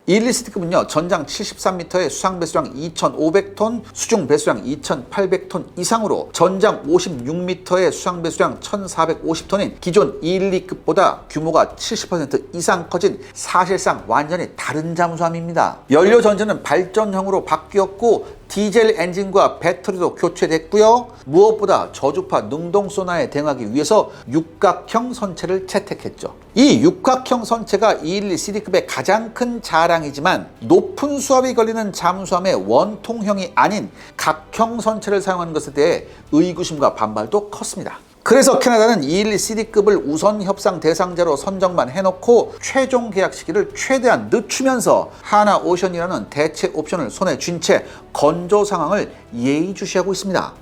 212 CD급은요, 전장 73m에 수상 배수량 2,500톤, 수중 배수량 2,800톤 이상으로 전장 56m에 수상 배수량 1,450톤인 기존 212급보다 규모가 70% 이상 커진 사실상 완전히 다른 잠수함입니다. 연료 전지는 발전형으로 바뀌었고 디젤 엔진과 배터리도 교체됐고요. 무엇보다 저주파 능동 소나에 대응하기 위해서 육각형 선체를 채택했죠. 이 육각형 선체가 212 CD급의 가장 큰 자랑이지만 높은 수압이 걸리는 잠수함의 원통형이 아닌 각형 선체를 사용하는 것에 대해 의구심과 반발도 컸습니다. 그래서 캐나다는 212 CD급을 우선 협상 대상자로 선정만 해놓고 최종 계약 시기를 최대한 늦추면서 하나오션이라는 대체 옵션을 손에 쥔 채 건조 상황을 예의주시하고 있습니다.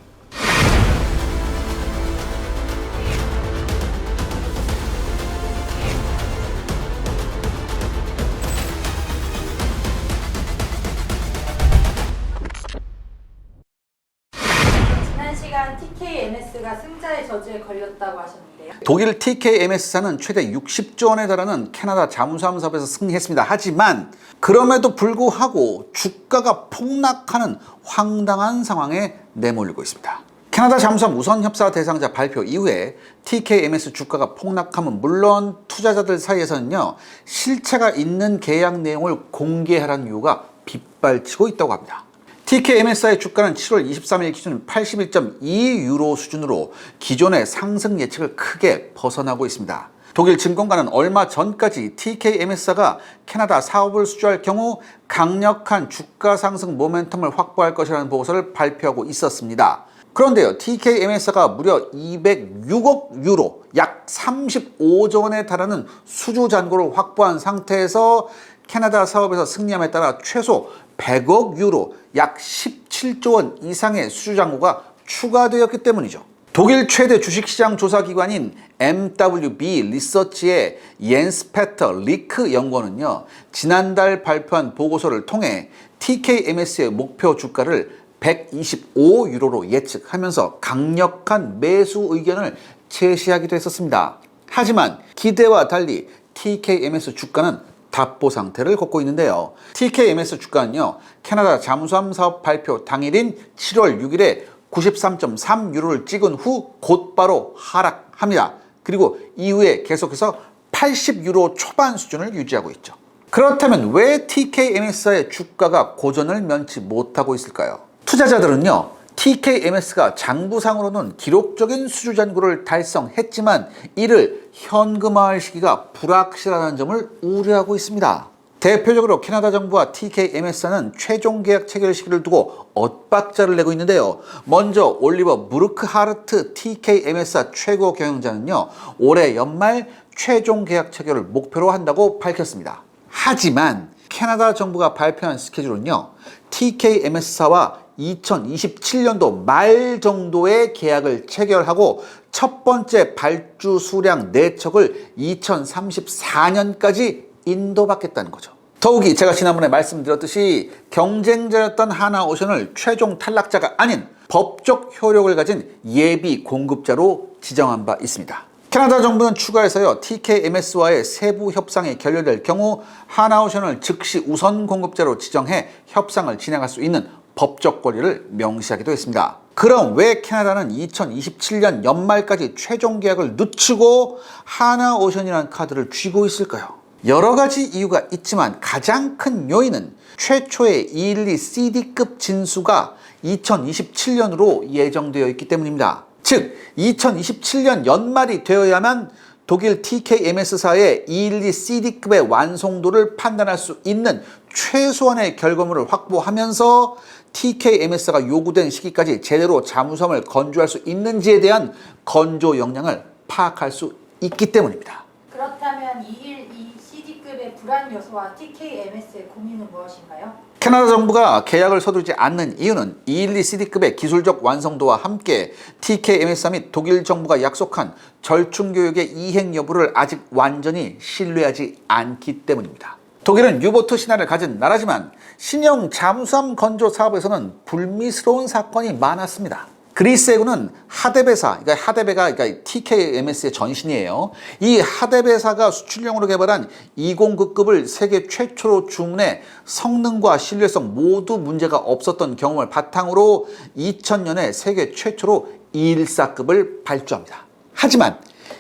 지난 시간 TKMS가 승자의 저주에 걸렸다고 하셨는데요. 독일 TKMS사는 최대 60조 원에 달하는 캐나다 잠수함 사업에서 승리했습니다. 하지만 그럼에도 불구하고 주가가 폭락하는 황당한 상황에 내몰리고 있습니다. 캐나다 잠수함 우선 협사 대상자 발표 이후에 TKMS 주가가 폭락하면 물론 투자자들 사이에서는요, 실체가 있는 계약 내용을 공개하라는 요구가 빗발치고 있다고 합니다. TKMS의 주가는 7월 23일 기준 81.2유로 수준으로 기존의 상승 예측을 크게 벗어나고 있습니다. 독일 증권가는 얼마 전까지 TKMS가 캐나다 사업을 수주할 경우 강력한 주가 상승 모멘텀을 확보할 것이라는 보고서를 발표하고 있었습니다. 그런데요, TKMS가 무려 206억 유로, 약 35조 원에 달하는 수주 잔고를 확보한 상태에서 캐나다 사업에서 승리함에 따라 최소 100억 유로, 약 17조 원 이상의 수주 잔고가 추가되었기 때문이죠. 독일 최대 주식시장 조사기관인 MWB 리서치의 옌스 페터 리크 연구원은요, 지난달 발표한 보고서를 통해 TKMS의 목표 주가를 125유로로 예측하면서 강력한 매수 의견을 제시하기도 했었습니다. 하지만 기대와 달리 TKMS 주가는 답보 상태를 걷고 있는데요. TKMS 주가는요, 캐나다 잠수함 사업 발표 당일인 7월 6일에 93.3유로를 찍은 후 곧바로 하락합니다. 그리고 이후에 계속해서 80유로 초반 수준을 유지하고 있죠. 그렇다면 왜 TKMS의 주가가 고전을 면치 못하고 있을까요? 투자자들은요, TKMS가 장부상으로는 기록적인 수주 잔고를 달성했지만 이를 현금화할 시기가 불확실하다는 점을 우려하고 있습니다. 대표적으로 캐나다 정부와 TKMS사는 최종 계약 체결 시기를 두고 엇박자를 내고 있는데요. 먼저 올리버 무르크하르트 TKMS사 최고 경영자는요, 올해 연말 최종 계약 체결을 목표로 한다고 밝혔습니다. 하지만 캐나다 정부가 발표한 스케줄은요, TKMS사와 2027년도 말 정도의 계약을 체결하고 첫 번째 발주 수량 내척을 2034년까지 인도받겠다는 거죠. 더욱이 제가 지난번에 말씀드렸듯이 경쟁자였던 하나오션을 최종 탈락자가 아닌 법적 효력을 가진 예비 공급자로 지정한 바 있습니다. 캐나다 정부는 추가해서요, TKMS와의 세부 협상이 결렬될 경우 하나오션을 즉시 우선 공급자로 지정해 협상을 진행할 수 있는 법적 권리를 명시하기도 했습니다. 그럼 왜 캐나다는 2027년 연말까지 최종 계약을 늦추고 하나오션이라는 카드를 쥐고 있을까요? 여러 가지 이유가 있지만 가장 큰 요인은 최초의 212 CD급 진수가 2027년으로 예정되어 있기 때문입니다. 즉 2027년 연말이 되어야만 독일 TKMS사의 212 CD급의 완성도를 판단할 수 있는 최소한의 결과물을 확보하면서 TKMS가 요구된 시기까지 제대로 잠수함을 건조할 수 있는지에 대한 건조 역량을 파악할 수 있기 때문입니다. 그렇다면 212 CD급의 불안 요소와 TKMS의 고민은 무엇인가요? 캐나다 정부가 계약을 서두르지 않는 이유는 212 CD급의 기술적 완성도와 함께 TKMS사 및 독일 정부가 약속한 절충 교육의 이행 여부를 아직 완전히 신뢰하지 않기 때문입니다. 독일은 유보트 신화를 가진 나라지만 신형 잠수함 건조 사업에서는 불미스러운 사건이 많았습니다. 그리스 해군은 하데베사, 그러니까 하데베가 그러니까 TKMS의 전신이에요. 이 하데베사가 수출용으로 개발한 20급을 세계 최초로 주문해 성능과 신뢰성 모두 문제가 없었던 경험을 바탕으로 2000년에 세계 최초로 214급을 발주합니다. 하지만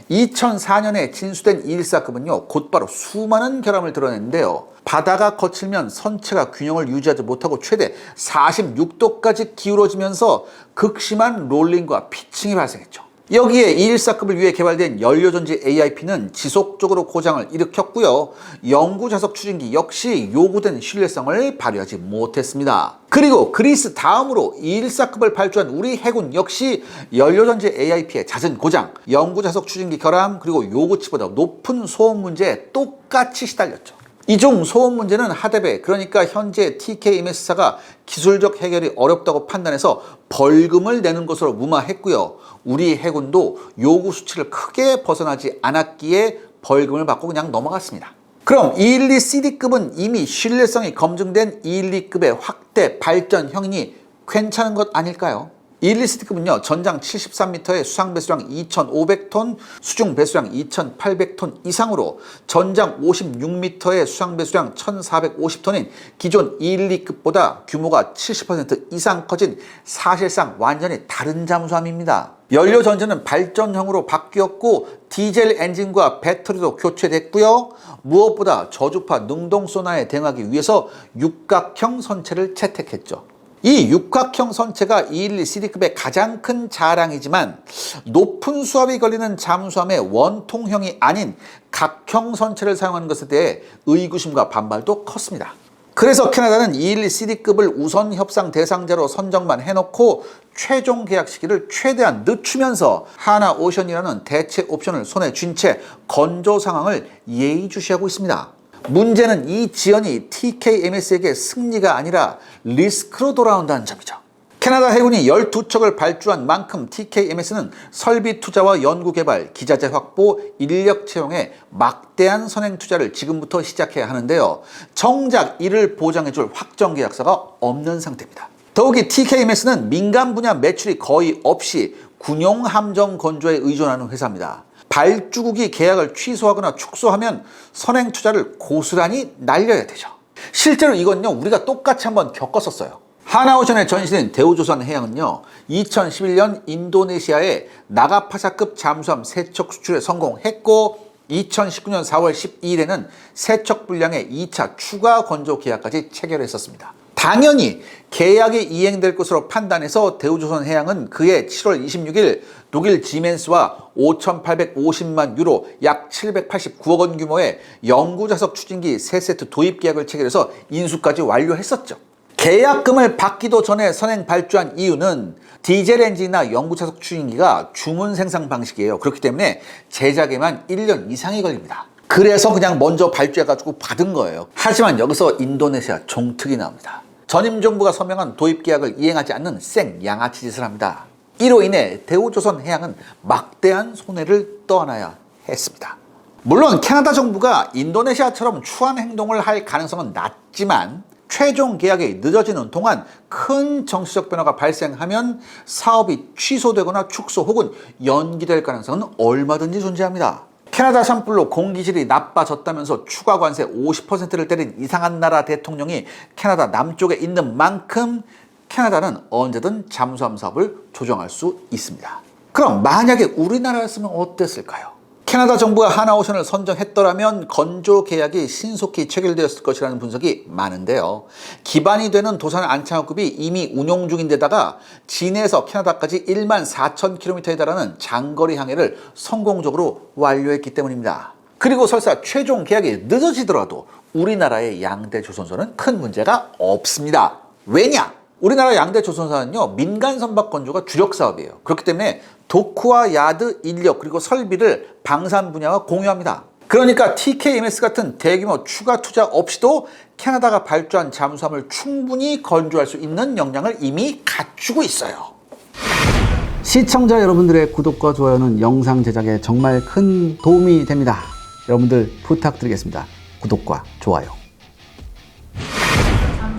2004년에 진수된 214급은요, 곧바로 수많은 결함을 드러냈는데요. 바다가 거칠면 선체가 균형을 유지하지 못하고 최대 46도까지 기울어지면서 극심한 롤링과 피칭이 발생했죠. 여기에 214급을 위해 개발된 연료전지 AIP는 지속적으로 고장을 일으켰고요. 영구자석 추진기 역시 요구된 신뢰성을 발휘하지 못했습니다. 그리고 그리스 다음으로 214급을 발주한 우리 해군 역시 연료전지 AIP의 잦은 고장, 영구자석 추진기 결함, 그리고 요구치보다 높은 소음 문제에 똑같이 시달렸죠. 이 중 소음 문제는 하데베, 그러니까 현재 TKMS사가 기술적 해결이 어렵다고 판단해서 벌금을 내는 것으로 무마했고요. 우리 해군도 요구 수치를 크게 벗어나지 않았기에 벌금을 받고 그냥 넘어갔습니다. 그럼 212CD급은 이미 신뢰성이 검증된 212급의 확대 발전형이니 괜찮은 것 아닐까요? 212CD급은요, 전장 73m에 수상 배수량 2,500톤, 수중 배수량 2,800톤 이상으로 전장 56m에 수상 배수량 1,450톤인 기존 212급보다 규모가 70% 이상 커진 사실상 완전히 다른 잠수함입니다. 연료 전지는 발전형으로 바뀌었고 디젤 엔진과 배터리도 교체됐고요. 무엇보다 저주파 능동 소나에 대응하기 위해서 육각형 선체를 채택했죠. 이 육각형 선체가 212CD급의 가장 큰 자랑이지만 높은 수압이 걸리는 잠수함의 원통형이 아닌 각형 선체를 사용하는 것에 대해 의구심과 반발도 컸습니다. 그래서 캐나다는 212CD급을 우선 협상 대상자로 선정만 해놓고 최종 계약 시기를 최대한 늦추면서 하나오션이라는 대체 옵션을 손에 쥔 채 건조 상황을 예의주시하고 있습니다. 문제는 이 지연이 TKMS에게 승리가 아니라 리스크로 돌아온다는 점이죠. 캐나다 해군이 12척을 발주한 만큼 TKMS는 설비 투자와 연구개발, 기자재 확보, 인력 채용에 막대한 선행 투자를 지금부터 시작해야 하는데요. 정작 이를 보장해줄 확정 계약서가 없는 상태입니다. 더욱이 TKMS는 민간 분야 매출이 거의 없이 군용 함정 건조에 의존하는 회사입니다. 발주국이 계약을 취소하거나 축소하면 선행 투자를 고스란히 날려야 되죠. 실제로 이건요, 우리가 똑같이 한번 겪었었어요. 하나오션의 전신인 대우조선해양은요, 2011년 인도네시아에 나가파사급 잠수함 3척 수출에 성공했고 2019년 4월 12일에는 3척 분량의 2차 추가 건조 계약까지 체결했었습니다. 당연히 계약이 이행될 것으로 판단해서 대우조선해양은 그해 7월 26일 독일 지멘스와 5,850만 유로 약 789억 원 규모의 영구자석 추진기 3세트 도입 계약을 체결해서 인수까지 완료했었죠. 계약금을 받기도 전에 선행 발주한 이유는 디젤 엔진이나 영구자석 추진기가 주문 생산 방식이에요. 그렇기 때문에 제작에만 1년 이상이 걸립니다. 그래서 그냥 먼저 발주해가지고 받은 거예요. 하지만 여기서 인도네시아 종특이 나옵니다. 전임 정부가 서명한 도입 계약을 이행하지 않는 생 양아치 짓을 합니다. 이로 인해 대우조선해양은 막대한 손해를 떠안아야 했습니다. 물론 캐나다 정부가 인도네시아처럼 추한 행동을 할 가능성은 낮지만 최종 계약이 늦어지는 동안 큰 정치적 변화가 발생하면 사업이 취소되거나 축소 혹은 연기될 가능성은 얼마든지 존재합니다. 캐나다 산불로 공기질이 나빠졌다면서 추가 관세 50%를 때린 이상한 나라 대통령이 캐나다 남쪽에 있는 만큼 캐나다는 언제든 잠수함 사업을 조정할 수 있습니다. 그럼 만약에 우리나라였으면 어땠을까요? 캐나다 정부가 하나오션을 선정했더라면 건조 계약이 신속히 체결되었을 것이라는 분석이 많은데요. 기반이 되는 도산 안창호급이 이미 운용 중인데다가 진해에서 캐나다까지 1만 4,000km에 달하는 장거리 항해를 성공적으로 완료했기 때문입니다. 그리고 설사 최종 계약이 늦어지더라도 우리나라의 양대 조선소는 큰 문제가 없습니다. 왜냐? 우리나라 양대 조선사는요, 민간 선박 건조가 주력 사업이에요. 그렇기 때문에 도크와 야드, 인력, 그리고 설비를 방산 분야와 공유합니다. 그러니까 TKMS 같은 대규모 추가 투자 없이도 캐나다가 발주한 잠수함을 충분히 건조할 수 있는 역량을 이미 갖추고 있어요. 시청자 여러분들의 구독과 좋아요는 영상 제작에 정말 큰 도움이 됩니다. 여러분들 부탁드리겠습니다. 구독과 좋아요.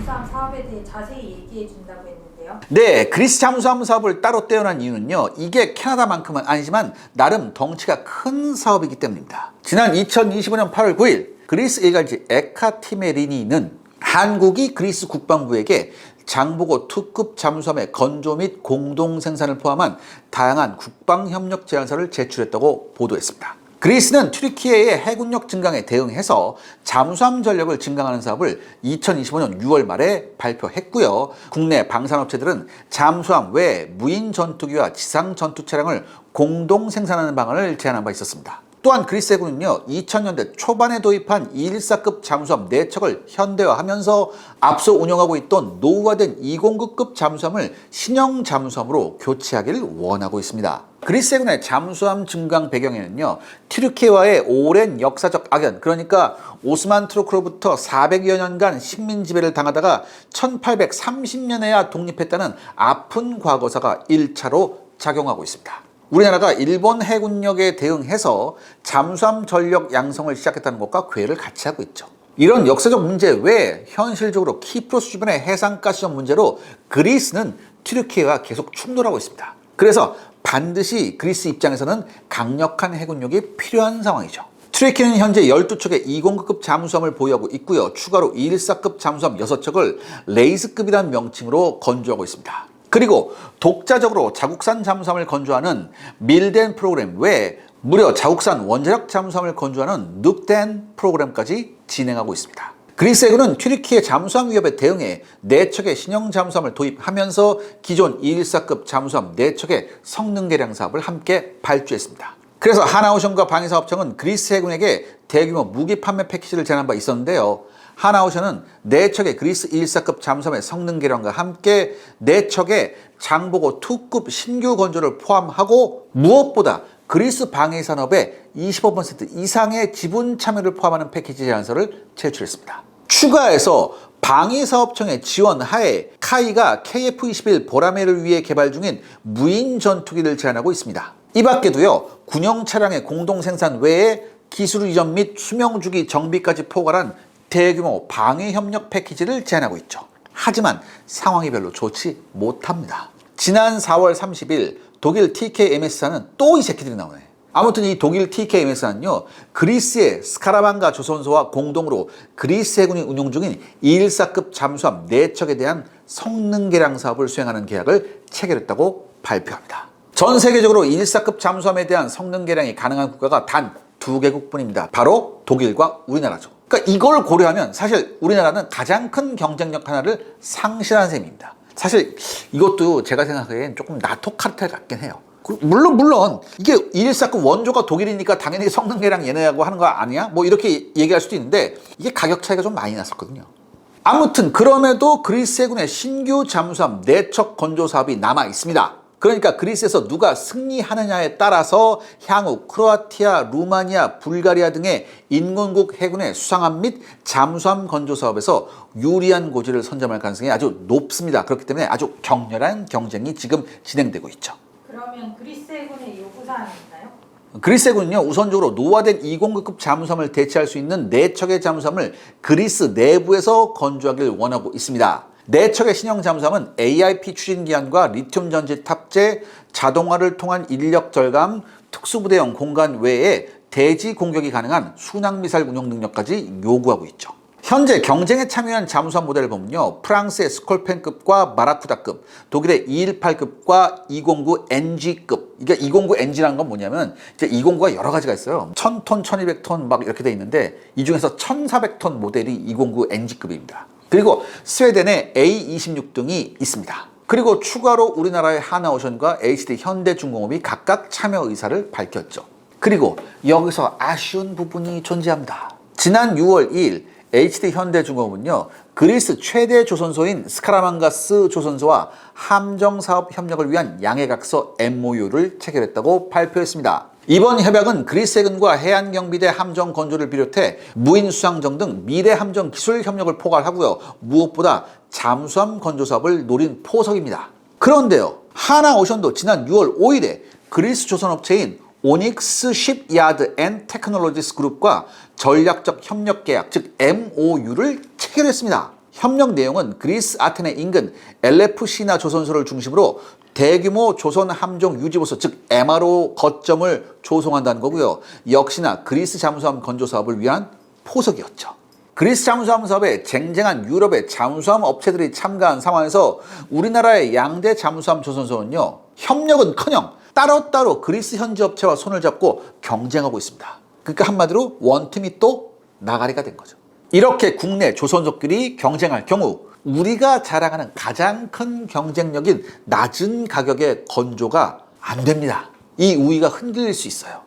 잠수함 사업에 대해 자세히 얘기해 준다고 했는데요. 네, 그리스 잠수함 사업을 따로 떼어난 이유는요, 이게 캐나다만큼은 아니지만 나름 덩치가 큰 사업이기 때문입니다. 지난 2025년 8월 9일 그리스 일간지 에카티메리니는 한국이 그리스 국방부에게 장보고 2급 잠수함의 건조 및 공동 생산을 포함한 다양한 국방협력 제안서를 제출했다고 보도했습니다. 그리스는 튀르키예의 해군력 증강에 대응해서 잠수함 전력을 증강하는 사업을 2025년 6월 말에 발표했고요. 국내 방산업체들은 잠수함 외 무인 전투기와 지상 전투 차량을 공동 생산하는 방안을 제안한 바 있었습니다. 또한 그리스 해군은요, 2000년대 초반에 도입한 214급 잠수함 4척을 현대화하면서 앞서 운영하고 있던 노후화된 209급 잠수함을 신형 잠수함으로 교체하기를 원하고 있습니다. 그리스 해군의 잠수함 증강 배경에는요, 튀르키예와의 오랜 역사적 악연, 그러니까 오스만 투르크로부터 400여 년간 식민 지배를 당하다가 1830년에야 독립했다는 아픈 과거사가 1차로 작용하고 있습니다. 우리나라가 일본 해군력에 대응해서 잠수함 전력 양성을 시작했다는 것과 궤를 같이 하고 있죠. 이런 역사적 문제 외에 현실적으로 키프로스 주변의 해상가 시험 문제로 그리스는 튀르키예와 계속 충돌하고 있습니다. 그래서 반드시 그리스 입장에서는 강력한 해군력이 필요한 상황이죠. 튀르키예는 현재 12척의 209급 잠수함을 보유하고 있고요. 추가로 214급 잠수함 6척을 레이스급이라는 명칭으로 건조하고 있습니다. 그리고 독자적으로 자국산 잠수함을 건조하는 밀덴 프로그램 외에 무려 자국산 원자력 잠수함을 건조하는 눅덴 프로그램까지 진행하고 있습니다. 그리스 해군은 튀르키예 잠수함 위협에 대응해 4척의 신형 잠수함을 도입하면서 기존 214급 잠수함 4척의 성능 개량 사업을 함께 발주했습니다. 그래서 하나오션과 방위사업청은 그리스 해군에게 대규모 무기 판매 패키지를 제안한 바 있었는데요. 하나오션은 4척의 그리스 214급 잠수함의 성능 개량과 함께 4척의 장보고 2급 신규 건조를 포함하고 무엇보다 그리스 방위산업의 25% 이상의 지분 참여를 포함하는 패키지 제안서를 제출했습니다. 추가해서 방위사업청의 지원 하에 카이가 KF-21 보라매를 위해 개발 중인 무인 전투기를 제안하고 있습니다. 이 밖에도요, 군용 차량의 공동 생산 외에 기술 이전 및 수명주기 정비까지 포괄한 대규모 방위협력 패키지를 제안하고 있죠. 하지만 상황이 별로 좋지 못합니다. 지난 4월 30일 독일 TKMS사는 또 이 새끼들이 나오네. 아무튼 이 독일 TKMS사는요, 그리스의 스카라반가 조선소와 공동으로 그리스 해군이 운용 중인 214급 잠수함 4척에 대한 성능 개량 사업을 수행하는 계약을 체결했다고 발표합니다. 전 세계적으로 214급 잠수함에 대한 성능 개량이 가능한 국가가 단 2개국뿐입니다. 바로 독일과 우리나라죠. 그러니까 이걸 고려하면 사실 우리나라는 가장 큰 경쟁력 하나를 상실한 셈입니다. 사실 이것도 제가 생각하기엔 조금 나토 카르텔 같긴 해요. 물론 이게 214급 원조가 독일이니까 당연히 성능 개량 얘네하고 하는 거 아니야? 뭐 이렇게 얘기할 수도 있는데 이게 가격 차이가 좀 많이 났었거든요. 아무튼 그럼에도 그리스 해군의 신규 잠수함 4척 건조 사업이 남아 있습니다. 그러니까 그리스에서 누가 승리하느냐에 따라서 향후 크로아티아, 루마니아, 불가리아 등의 인근국 해군의 수상함 및 잠수함 건조 사업에서 유리한 고지를 선점할 가능성이 아주 높습니다. 그렇기 때문에 아주 격렬한 경쟁이 지금 진행되고 있죠. 그러면 그리스 해군의 요구사항이 있나요? 그리스 해군은요, 우선적으로 노후화된 209급 잠수함을 대체할 수 있는 4척의 잠수함을 그리스 내부에서 건조하길 원하고 있습니다. 4척의 신형 잠수함은 AIP 추진기관과 리튬 전지 탑재, 자동화를 통한 인력 절감, 특수부대형 공간 외에 대지 공격이 가능한 순항미사일 운용 능력까지 요구하고 있죠. 현재 경쟁에 참여한 잠수함 모델을 보면요, 프랑스의 스콜펜급과 마라쿠다급, 독일의 218급과 209NG급. 이게 209NG라는 건 뭐냐면 이제 209가 여러 가지가 있어요. 1000톤, 1200톤 막 이렇게 돼 있는데 이 중에서 1400톤 모델이 209NG급입니다. 그리고 스웨덴의 A26 등이 있습니다. 그리고 추가로 우리나라의 하나오션과 HD 현대중공업이 각각 참여 의사를 밝혔죠. 그리고 여기서 아쉬운 부분이 존재합니다. 지난 6월 2일 HD 현대중공업은요, 그리스 최대 조선소인 스카라만가스 조선소와 함정사업 협력을 위한 양해각서 MOU를 체결했다고 발표했습니다. 이번 협약은 그리스 해군과 해안경비대 함정 건조를 비롯해 무인 수상정 등 미래 함정 기술 협력을 포괄하고요, 무엇보다 잠수함 건조 사업을 노린 포석입니다. 그런데요, 하나오션도 지난 6월 5일에 그리스 조선업체인 오닉스 쉽야드 앤 테크놀로지스 그룹과 전략적 협력 계약, 즉 MOU를 체결했습니다. 협력 내용은 그리스 아테네 인근 LF시나 조선소를 중심으로 대규모 조선 함정 유지보수 즉 MRO 거점을 조성한다는 거고요. 역시나 그리스 잠수함 건조 사업을 위한 포석이었죠. 그리스 잠수함 사업에 쟁쟁한 유럽의 잠수함 업체들이 참가한 상황에서 우리나라의 양대 잠수함 조선소는요. 협력은커녕 따로따로 그리스 현지 업체와 손을 잡고 경쟁하고 있습니다. 그러니까 한마디로 원팀이 또 나가리가 된 거죠. 이렇게 국내 조선소끼리 경쟁할 경우 우리가 자랑하는 가장 큰 경쟁력인 낮은 가격의 건조가 안 됩니다. 이 우위가 흔들릴 수 있어요.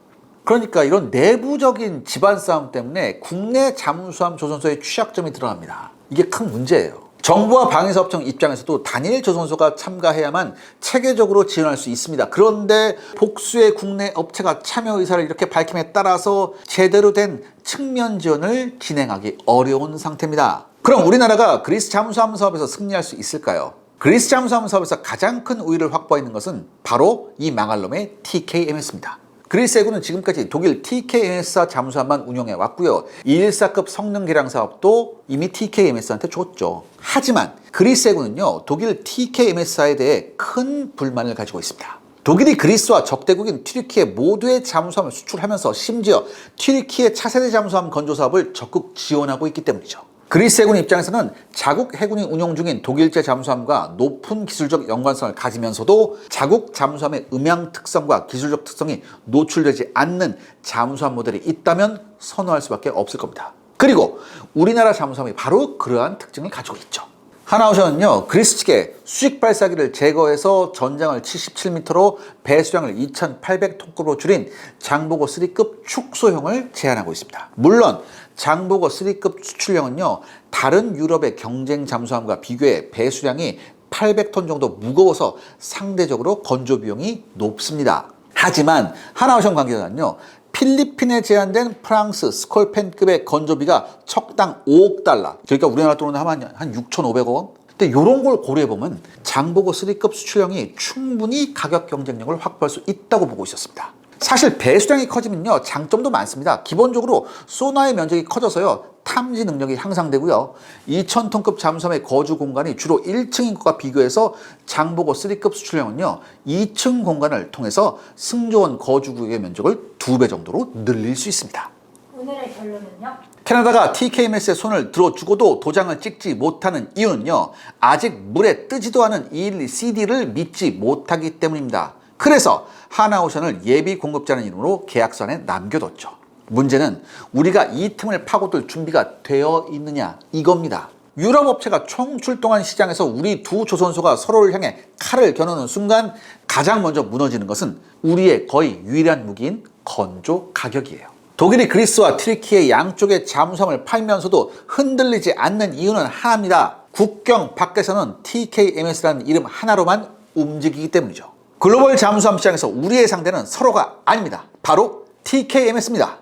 그러니까 이런 내부적인 집안 싸움 때문에 국내 잠수함 조선소의 취약점이 드러납니다. 이게 큰 문제예요. 정부와 방위사업청 입장에서도 단일 조선소가 참가해야만 체계적으로 지원할 수 있습니다. 그런데 복수의 국내 업체가 참여 의사를 이렇게 밝힘에 따라서 제대로 된 측면 지원을 진행하기 어려운 상태입니다. 그럼 우리나라가 그리스 잠수함 사업에서 승리할 수 있을까요? 그리스 잠수함 사업에서 가장 큰 우위를 확보하는 것은 바로 이 망할 놈의 TKMS입니다. 그리스 해군은 지금까지 독일 TKMS사 잠수함만 운영해 왔고요. 214급 성능 개량 사업도 이미 TKMS한테 줬죠. 하지만 그리스 해군은요, 독일 TKMS사에 대해 큰 불만을 가지고 있습니다. 독일이 그리스와 적대국인 튀르키예 모두의 잠수함을 수출하면서 심지어 튀르키예 차세대 잠수함 건조 사업을 적극 지원하고 있기 때문이죠. 그리스 해군 입장에서는 자국 해군이 운용 중인 독일제 잠수함과 높은 기술적 연관성을 가지면서도 자국 잠수함의 음향 특성과 기술적 특성이 노출되지 않는 잠수함 모델이 있다면 선호할 수밖에 없을 겁니다. 그리고 우리나라 잠수함이 바로 그러한 특징을 가지고 있죠. 하나오션은요, 그리스 측에 수직 발사기를 제거해서 전장을 77m로 배수량을 2,800톤급으로 줄인 장보고 3급 축소형을 제안하고 있습니다. 물론 장보고 3급 수출형은요, 다른 유럽의 경쟁 잠수함과 비교해 배수량이 800톤 정도 무거워서 상대적으로 건조 비용이 높습니다. 하지만 하나오션 관계자는요, 필리핀에 제한된 프랑스 스콜펜급의 건조비가 척당 5억 달러, 그러니까 우리나라 돈으로 하면 한 6,500억 원? 근데 이런 걸 고려해보면 장보고 3급 수출형이 충분히 가격 경쟁력을 확보할 수 있다고 보고 있었습니다. 사실 배수량이 커지면요, 장점도 많습니다. 기본적으로 소나의 면적이 커져서요, 탐지 능력이 향상되고요. 2,000톤급 잠수함의 거주 공간이 주로 1층인 것과 비교해서 장보고 3급 수출형은요, 2층 공간을 통해서 승조원 거주구역의 면적을 2배 정도로 늘릴 수 있습니다. 오늘의 결론은요? 캐나다가 TKMS에 손을 들어주고도 도장을 찍지 못하는 이유는요, 아직 물에 뜨지도 않은 212CD를 믿지 못하기 때문입니다. 그래서 하나오션을 예비 공급자는 이름으로 계약서 안에 남겨뒀죠. 문제는 우리가 이 틈을 파고들 준비가 되어 있느냐 이겁니다. 유럽 업체가 총출동한 시장에서 우리 두 조선소가 서로를 향해 칼을 겨누는 순간 가장 먼저 무너지는 것은 우리의 거의 유일한 무기인 건조 가격이에요. 독일이 그리스와 튀르키예 양쪽의 잠수함을 팔면서도 흔들리지 않는 이유는 하나입니다. 국경 밖에서는 TKMS라는 이름 하나로만 움직이기 때문이죠. 글로벌 잠수함 시장에서 우리의 상대는 서로가 아닙니다. 바로 TKMS입니다.